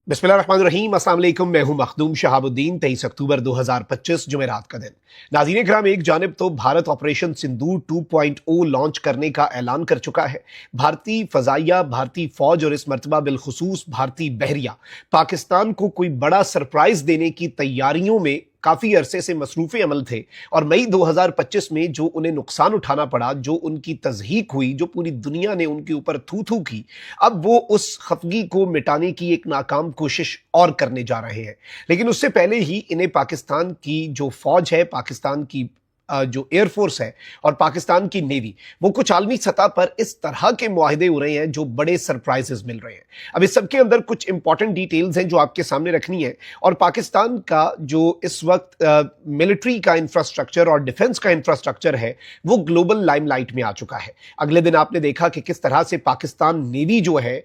बिस्मिल्लाहिर्रहमानिर्रहीम। अस्सलाम वालेकुम। मैं हूं मखदूम शहाबुद्दीन। 23 अक्टूबर 2025 जुमेरात का दिन। नाज़रीन किराम, एक जानिब तो भारत ऑपरेशन सिंदूर 2.0 लॉन्च करने का ऐलान कर चुका है। भारतीय फजाइया, भारतीय फौज और इस मरतबा बिलखुसूस भारतीय बहरिया पाकिस्तान को कोई बड़ा सरप्राइज देने की तैयारियों में काफी अरसे से मसरूफ़ अमल थे। और मई 2025 में जो उन्हें नुकसान उठाना पड़ा, जो उनकी तज़हीक हुई, जो पूरी दुनिया ने उनके ऊपर थू थू की, अब वो उस खफगी को मिटाने की एक नाकाम कोशिश और करने जा रहे हैं। लेकिन उससे पहले ही इन्हें पाकिस्तान की जो फौज है, पाकिस्तान की जो एयरफोर्स है और पाकिस्तान की नेवी, वो कुछ आलमी सतह पर इस तरह के मुआहदे हो रहे हैं जो बड़े सरप्राइजेस मिल रहे हैं। अब इस सबके अंदर कुछ इंपॉर्टेंट डिटेल्स हैं जो आपके सामने रखनी है। और पाकिस्तान का जो इस वक्त मिलिट्री का इंफ्रास्ट्रक्चर और डिफेंस का इंफ्रास्ट्रक्चर है, वो ग्लोबल लाइमलाइट में आ चुका है। अगले दिन आपने देखा कि किस तरह से पाकिस्तान नेवी जो है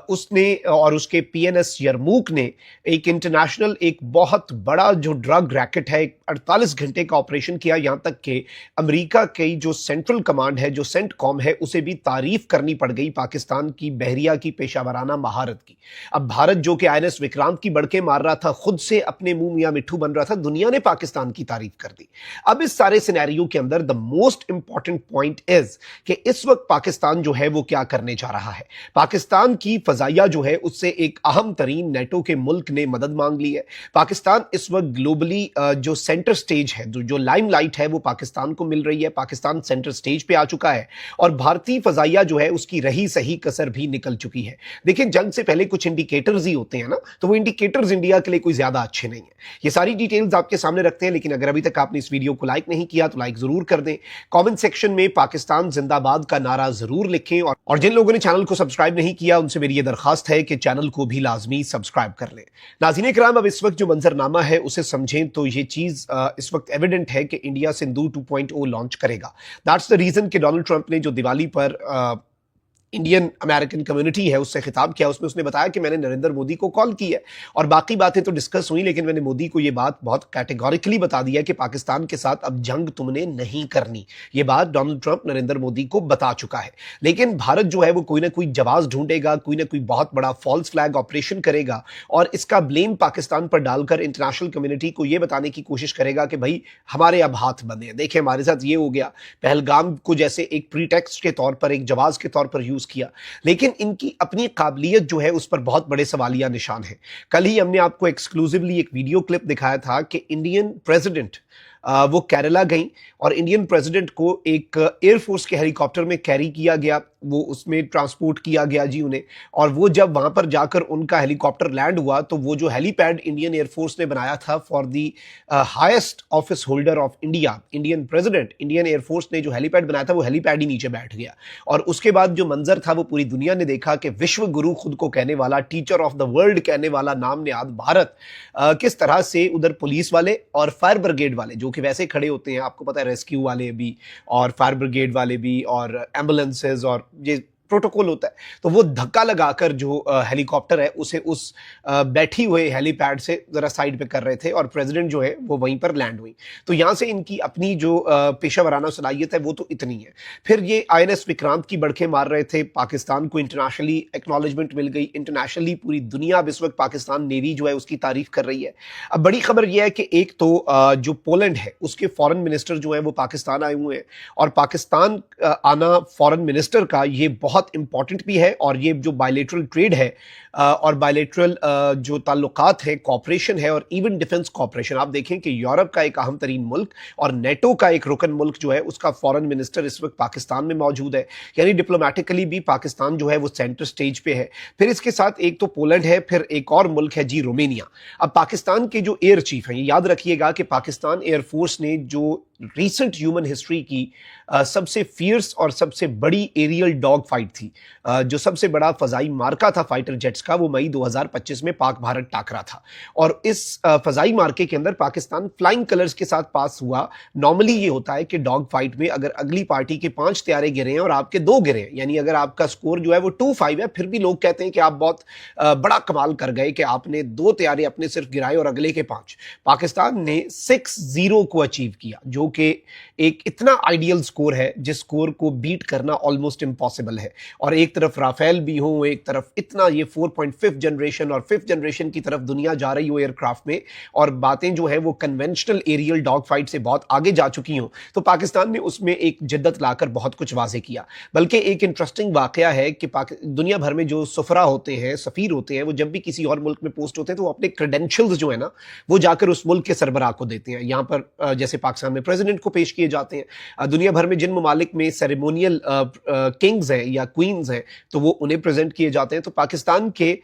उसने और उसके PNS यरमूक ने एक इंटरनेशनल, एक बहुत बड़ा जो ड्रग रैकेट है, 48 घंटे का ऑपरेशन किया। यहां तक कि अमेरिका की जो सेंट्रल कमांड है, जो सेंटकॉम है, उसे भी तारीफ करनी पड़ गई पाकिस्तान की बहरिया की पेशावराना महारत की। अब भारत जो कि INS विक्रांत की बड़के मार रहा था, खुद से अपने मुंह मियां मिट्ठू बन रहा था, दुनिया ने पाकिस्तान की तारीफ कर दी। अब इस सारे सिनेरियो के अंदर the most important point is कि इस वक्त पाकिस्तान जो है वो क्या करने जा रहा है। पाकिस्तान की फजाइया जो है उससे एक अहम तरीन नेटो के मुल्क ने मदद मांग ली है। पाकिस्तान इस वक्त ग्लोबली जो सेंटर स्टेज है, जो लाइमलाइट है, वो पाकिस्तान को मिल रही है। पाकिस्तान सेंटर स्टेज पे आ चुका है और भारतीय फजाइया जो है उसकी रही सही कसर भी निकल चुकी है। देखिए, जंग से पहले कुछ इंडिकेटर्स ही होते हैं ना, तो वो इंडिकेटर्स इंडिया के लिए कोई ज्यादा अच्छे नहीं है। ये सारी डिटेल्स आपके सामने रखते हैं, लेकिन अगर अभी तक आपने इस वीडियो को लाइक नहीं किया तो लाइक जरूर कर दें। कमेंट सेक्शन में पाकिस्तान जिंदाबाद का नारा जरूर लिखें। और जिन लोगों ने चैनल को सब्सक्राइब नहीं किया, उनसे मेरी ये दरखास्त है कि चैनल को भी लाजमी सब्सक्राइब कर लें। नाज़रीन किराम, अब इस वक्त जो मंजरनामा है उसे समझें तो ये चीज इस वक्त एविडेंट है कि इंडिया सिंदूर 2.0 लॉन्च करेगा। दैट्स द रीजन कि डोनाल्ड ट्रंप ने जो दिवाली पर इंडियन अमेरिकन कम्युनिटी है उससे खिताब किया, उसमें उसने बताया कि मैंने नरेंद्र मोदी को कॉल की है और बाकी बातें तो डिस्कस हुई, लेकिन मैंने मोदी को यह बात बहुत कैटेगोरिकली बता दिया कि पाकिस्तान के साथ अब जंग तुमने नहीं करनी। ये बात डोनाल्ड ट्रंप नरेंद्र मोदी को बता चुका है। लेकिन भारत जो है वो कोई ना कोई जवाब ढूंढेगा, कोई ना कोई बहुत बड़ा फॉल्स फ्लैग ऑपरेशन करेगा और इसका ब्लेम पाकिस्तान पर डालकर इंटरनेशनल कम्युनिटी को यह बताने की कोशिश करेगा कि भाई हमारे अब हाथ बंधे हैं, देखिए हमारे साथ ये हो गया। पहलगाम को जैसे एक प्रीटेक्स्ट के तौर पर, एक जवाब के तौर पर यूज किया, लेकिन इनकी अपनी काबिलियत जो है उस पर बहुत बड़े सवालिया निशान है। कल ही हमने आपको एक्सक्लूसिवली एक वीडियो क्लिप दिखाया था कि इंडियन प्रेसिडेंट वो केरला गई और इंडियन प्रेसिडेंट को एक एयरफोर्स के हेलीकॉप्टर में कैरी किया गया, वो उसमें ट्रांसपोर्ट किया गया जी उन्हें। और वो जब वहां पर जाकर उनका हेलीकॉप्टर लैंड हुआ तो वो जो हेलीपैड इंडियन एयरफोर्स ने बनाया था for the highest office holder of India, Indian president, Indian air force ने जो हेलीपैड बनाया था वो हेलीपैड ही नीचे बैठ गया। और उसके बाद जो मंजर था वो पूरी दुनिया ने देखा कि विश्व गुरु खुद को कहने वाला, टीचर ऑफ द वर्ल्ड कहने वाला नाम नेहाद भारत किस तरह से उधर पुलिस वाले और फायर ब्रिगेड वाले, जो कि वैसे खड़े होते हैं, आपको पता है, रेस्क्यू वाले भी और फायर ब्रिगेड वाले भी और एम्बुलेंसेज और ये प्रोटोकॉल होता है, तो वो धक्का लगाकर जो हेलीकॉप्टर है उसे उस बैठी हुए हेलीपैड से जरा साइड पे कर रहे थे और प्रेसिडेंट जो है वो वहीं पर लैंड हुई। तो यहां से इनकी अपनी जो पेशा सलाहियत है वो तो इतनी है। फिर ये INS विक्रांत की बड़के मार रहे थे, पाकिस्तान को इंटरनेशनली एक्नॉलेजमेंट मिल गई, इंटरनेशनली पूरी दुनिया अब इस वक्त पाकिस्तान नेवी जो है उसकी तारीफ कर रही है। अब बड़ी खबर यह है कि एक तो जो पोलैंड है उसके फॉरेन मिनिस्टर जो है वो पाकिस्तान आए हुए हैं और पाकिस्तान आना फॉरेन मिनिस्टर का ये बहुत इंपॉर्टेंट भी है। और ये जो बायलेटरल ट्रेड है और बायलेटरल जो ताल्लुकात है, कॉपरेशन है और इवन डिफेंस कॉपरेशन, आप देखें कि यूरोप का एक अहम तरीन मुल्क और नेटो का एक रुकन मुल्क जो है उसका फॉरेन मिनिस्टर इस वक्त पाकिस्तान में मौजूद है। यानी डिप्लोमेटिकली भी पाकिस्तान जो है वो सेंटर स्टेज पे है। फिर इसके साथ एक तो पोलैंड है, फिर एक और मुल्क है जी रोमेनिया। अब पाकिस्तान के जो एयर चीफ हैं, याद रखिएगा कि पाकिस्तान एयरफोर्स ने जो रीसेंट ह्यूमन हिस्ट्री की सबसे फियर्स और सबसे बड़ी एरियल डॉग फाइट थी, जो सबसे बड़ा फजाई मार्का था फाइटर जेट्स का, वो मई 2025 में पाक भारत टाकरा था। और इस फजाई मार्के के अंदर पाकिस्तान फ्लाइंग कलर्स के साथ पास हुआ। नॉर्मली ये होता है कि डॉग फाइट में अगर अगली पार्टी के 5 तैयारे गिरे हैं और आपके 2 गिरे हैं, यानी अगर आपका स्कोर जो है वो 2-5 है, फिर भी लोग कहते हैं कि आप बहुत बड़ा कमाल कर गए कि आपने 2 तैयारे अपने सिर्फ गिराए और अगले के 5। पाकिस्तान ने 6-0 को अचीव किया, जो جو کہ ایک اتنا آئیڈیل سکور ہے جس سکور کو بیٹ کرنا آلموسٹ امپاسبل ہے. اور ایک طرف رافیل بھی ہوں, ایک طرف اتنا یہ 4.5 جنریشن اور 5th جنریشن کی طرف دنیا جا رہی ہو ایئر کرافٹ میں, اور باتیں جو ہیں وہ کنونشنل ایریل ڈاگ فائٹ سے بہت آگے جا چکی ہوں, تو پاکستان نے اس میں ایک جدت لا کر بہت کچھ واضح کیا. بلکہ ایک انٹرسٹنگ واقعہ ہے کہ دنیا بھر میں جو سفرا ہوتے ہیں, سفیر ہوتے ہیں, وہ جب بھی کسی اور ملک میں پوسٹ ہوتے ہیں تو وہ اپنے کریڈینشلز جو ہے نا وہ جا کر اس ملک کے سربراہ کو دیتے ہیں. یہاں پر جیسے پاکستان میں پریزیڈنٹ کو پیش کیے جاتے ہیں, دنیا بھر میں جن ممالک میں سیریمونیل کنگز ہیں یا کوئنز ہیں تو وہ انہیں پریزنٹ کیے جاتے ہیں. تو پاکستان کے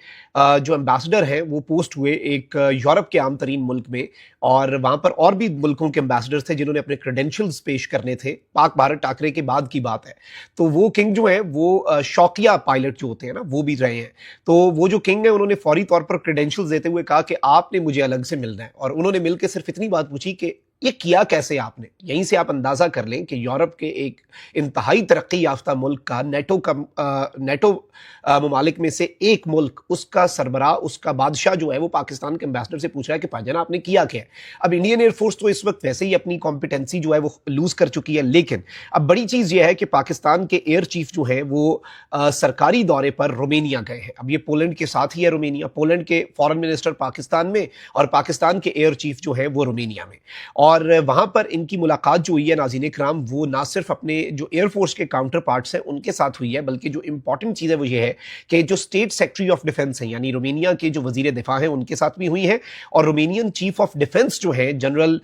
جو امبیسڈر ہیں وہ پوسٹ ہوئے ایک یورپ کے عام ترین ملک میں, اور وہاں پر اور بھی ملکوں کے امبیسڈر تھے جنہوں نے اپنے کریڈینشلز پیش کرنے تھے. پاک بھارت ٹاکرے کے بعد کی بات ہے, تو وہ کنگ جو ہیں وہ شوقیہ پائلٹ جو ہوتے ہیں نا وہ بھی رہے ہیں. تو وہ جو کنگ ہیں انہوں نے فوری طور پر کریڈینشلز دیتے ہوئے کہا کہ آپ نے مجھے الگ سے ملنا ہے, اور انہوں نے مل کے صرف اتنی بات پوچھی کہ یہ کیا کیسے آپ نے. یہیں سے آپ اندازہ کر لیں کہ یورپ کے ایک انتہائی ترقی یافتہ ملک کا نیٹو ممالک میں سے ایک ملک, اس کا سربراہ, اس کا بادشاہ جو ہے وہ پاکستان کے امبیسڈر سے پوچھ رہا ہے کہ بھائی جان آپ نے کیا کیا ہے. اب انڈین ایئر فورس تو اس وقت ویسے ہی اپنی کمپیٹنسی جو ہے وہ لوز کر چکی ہے, لیکن اب بڑی چیز یہ ہے کہ پاکستان کے ایئر چیف جو ہیں وہ سرکاری دورے پر رومینیا گئے ہیں. اب یہ پولینڈ کے ساتھ ہی ہے رومینیا, پولینڈ کے فارن منسٹر پاکستان میں اور پاکستان کے ایئر چیف جو ہے وہ رومینیا میں, اور وہاں پر ان کی ملاقات جو ہوئی ہے ناظرین کرام وہ نہ صرف اپنے جو ایئر فورس کے کاؤنٹر پارٹس ہیں ان کے ساتھ ہوئی ہے, بلکہ جو امپورٹنٹ چیز ہے وہ یہ ہے کہ جو اسٹیٹ سیکرٹری آف ڈیفنس ہیں یعنی رومینیا کے جو وزیر دفاع ہیں ان کے ساتھ بھی ہوئی ہیں, اور رومینین چیف آف ڈیفنس جو ہیں جنرل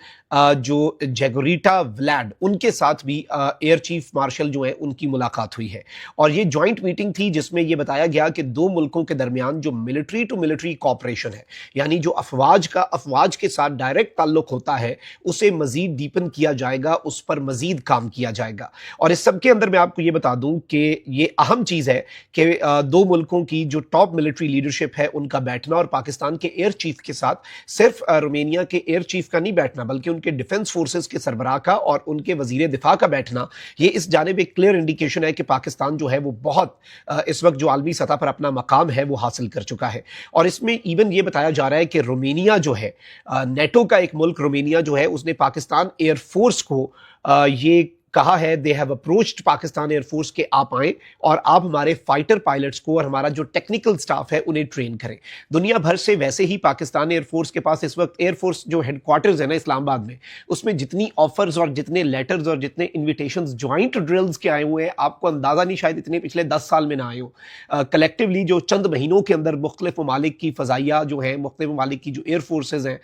جو جیگوریٹا ولیڈ ان کے ساتھ بھی ایئر چیف مارشل جو ہیں ان کی ملاقات ہوئی ہے. اور یہ جوائنٹ میٹنگ تھی جس میں یہ بتایا گیا کہ دو ملکوں کے درمیان جو ملٹری ٹو ملٹری کوآپریشن ہے, یعنی جو افواج کے ساتھ ڈائریکٹ تعلق ہوتا ہے اسے مزید ڈیپن کیا جائے گا, اس پر مزید کام کیا جائے گا. اور اس سب کے اندر میں آپ کو یہ بتا دوں کہ یہ اہم چیز ہے کہ دو ملکوں کی جو ٹاپ ملٹری لیڈرشپ ہے ان کا بیٹھنا, اور پاکستان کے ایئر چیف کے ساتھ صرف رومینیا کے ایئر چیف کا نہیں بیٹھنا بلکہ ان کے ڈیفنس فورسز کے سربراہ کا اور ان کے وزیر دفاع کا بیٹھنا, یہ اس جانب ایک کلیئر انڈیکیشن ہے کہ پاکستان جو ہے وہ بہت اس وقت جو عالمی سطح پر اپنا مقام ہے وہ حاصل کر چکا ہے. اور اس میں ایون یہ بتایا جا رہا ہے کہ رومینیا جو ہے نیٹو کا ایک ملک, رومینیا جو ہے اس نے پاکستان ایئر فورس کو یہ کہا ہے they have approached Pakistan air force کے آپ آئیں اور آپ ہمارے فائٹر پائلٹس کو اور ہمارا جو ٹیکنیکل سٹاف ہے انہیں ٹرین کریں. دنیا بھر سے ویسے ہی پاکستان ایئر فورس کے پاس اس وقت ایئر فورس جو ہیڈ کوارٹرز ہے نا اسلام آباد میں, اس میں جتنی آفرز اور جتنے لیٹرز اور جتنے انویٹیشنز جوائنٹ ڈرلز کے آئے ہوئے ہیں آپ کو اندازہ نہیں شاید اتنے پچھلے 10 سال میں نہ آئے ہوں. کلیکٹیولی جو چند مہینوں کے اندر مختلف ممالک کی فضائیہ جو ہیں, مختلف ممالک کی جو ایئر فورسز ہیں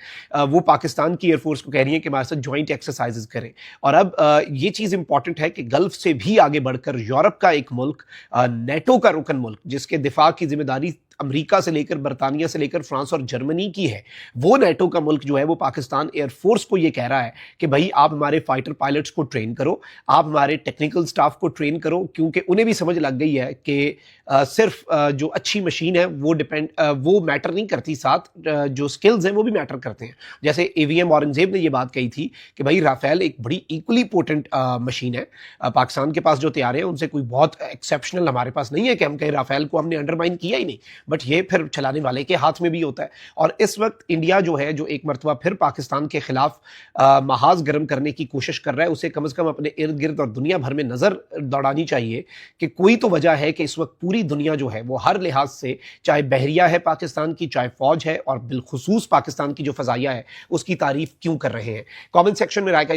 وہ پاکستان کی ایئر فورس کو کہہ رہی ہیں کہ ہمارے ساتھ جوائنٹ ایکسرسائزز کریں. اور اب یہ چیز امپورٹنٹ ہے کہ گلف سے بھی آگے بڑھ کر یورپ کا ایک ملک, نیٹو کا رکن ملک جس کے دفاع کی ذمہ داری امریکہ سے لے کر برطانیہ سے لے کر فرانس اور جرمنی کی ہے, وہ نیٹو کا ملک جو ہے وہ پاکستان ایئر فورس کو یہ کہہ رہا ہے کہ بھائی آپ ہمارے فائٹر پائلٹس کو ٹرین کرو, آپ ہمارے ٹیکنیکل سٹاف کو ٹرین کرو, کیونکہ انہیں بھی سمجھ لگ گئی ہے کہ صرف جو اچھی مشین ہے وہ میٹر نہیں کرتی, ساتھ جو سکلز ہیں وہ بھی میٹر کرتے ہیں. جیسے اے وی ایم اورنگزیب نے یہ بات کہی تھی کہ بھائی رافیل ایک بڑی ایکولی پوٹنٹ مشین ہے, پاکستان کے پاس جو طیارے ہیں ان سے کوئی بہت ایکسیپشنل ہمارے پاس نہیں ہے کہ ہم کہیں رافیل کو ہم نے انڈرمائن کیا ہی نہیں, بٹ یہ پھر چلانے والے کے ہاتھ میں بھی ہوتا ہے. اور اس وقت انڈیا جو ہے جو ایک مرتبہ پھر پاکستان کے خلاف محاذ گرم کرنے کی کوشش کر رہا ہے, اسے کم از کم اپنے ارد گرد اور دنیا بھر میں نظر دوڑانی چاہیے کہ کوئی تو وجہ ہے کہ اس وقت پوری دنیا جو ہے وہ ہر لحاظ سے, چاہے بحریہ ہے پاکستان کی, چاہے فوج ہے, اور بالخصوص پاکستان کی جو فضائیہ ہے اس کی تعریف کیوں کر رہے ہیں. کامنٹ سیکشن میں رائے کا